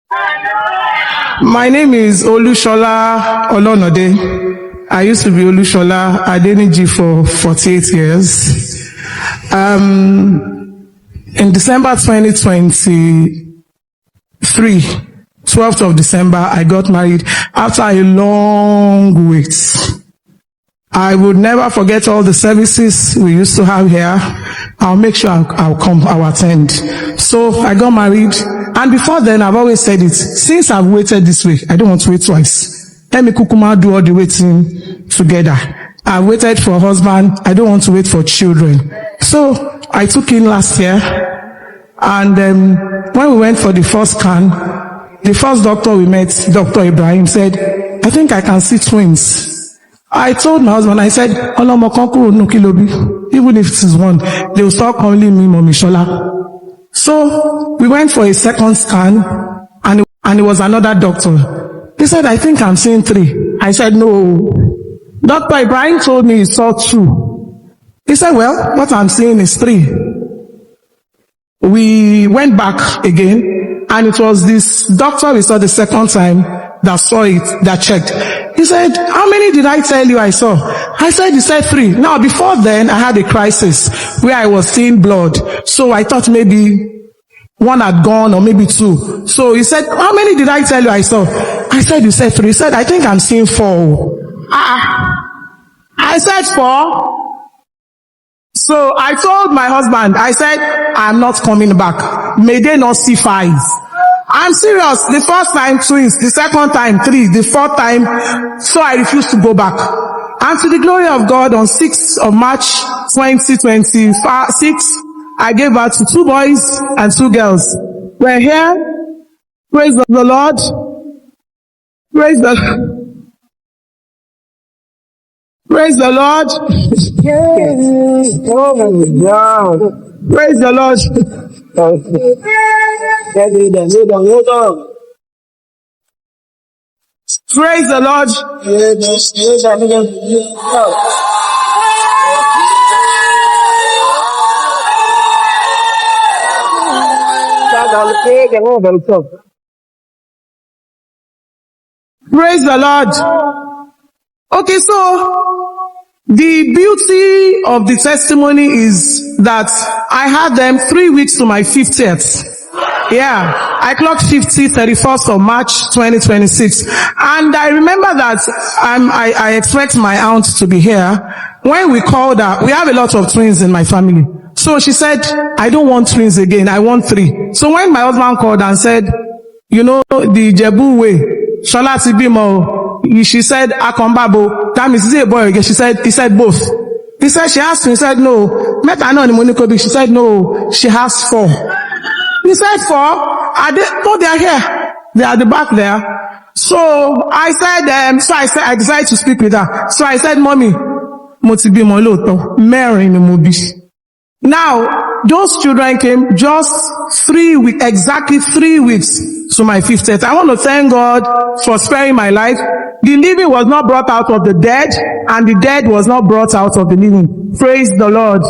My name is Olushola Olonode. I used to be Olushola Adeniji for 48 years. In December 2023, 12th of December, I got married after a long wait. I would never forget all the services we used to have here. I'll make sure I'll attend. So I got married, and before then, I've always said it. Since I've waited this way, I don't want to wait twice. Let me kukuma do all the waiting together. I waited for a husband. I don't want to wait for children. So I took in last year, and when we went for the first scan, the first doctor we met, Dr. Ibrahim, said, "I think I can see twins." I told my husband, I said, even if it is one, they will start calling me Mommy Shola. So we went for a second scan, and it was another doctor. He said, "I think I'm seeing 3. I said, "No. Dr. Ibrahim told me he saw 2. He said, "Well, what I'm seeing is 3. We went back again, and it was this doctor we saw the second time that saw it, that checked. He said, "How many did I tell you I saw?" I said, "You said 3. Now, before then, I had a crisis where I was seeing blood. So I thought maybe 1 had gone or maybe 2. So he said, "How many did I tell you I saw?" I said, "You said 3. He said, "I think I'm seeing 4. I said 4. So I told my husband, I said, "I'm not coming back. May they not see 5. I'm serious. The first time, twins. The second time, 3. The fourth time, so I refused to go back. And to the glory of God, on 6th of March 2026, I gave birth to 2 boys and 2 girls. We're here. Praise the Lord. Praise the Lord. Praise the Lord. Praise the Lord. Praise the Lord. Okay, so the beauty of the testimony is that I had them 3 weeks to my 50th. Yeah, I clocked 50, 31st of March 2026. And I remember that I expect my aunt to be here. When we called her, we have a lot of twins in my family. So she said, "I don't want twins again, I want 3. So when my husband called and said, "You know, the Jebu way, Shola Tibimo," she said, "Akombabo." That means, "Is it a boy again?" He said both. He said, she asked me, he said, "No." She said, "No, she has 4. He said, "4? Are they? No, they are here. They are at the back there." So I said, I decided to speak with her. So I said, "Mommy, Motibimo Loto, Mary Mubi." Now, those children came just 3 weeks, exactly 3 weeks to my 50th. I want to thank God for sparing my life. The living was not brought out of the dead, and the dead was not brought out of the living. Praise the Lord.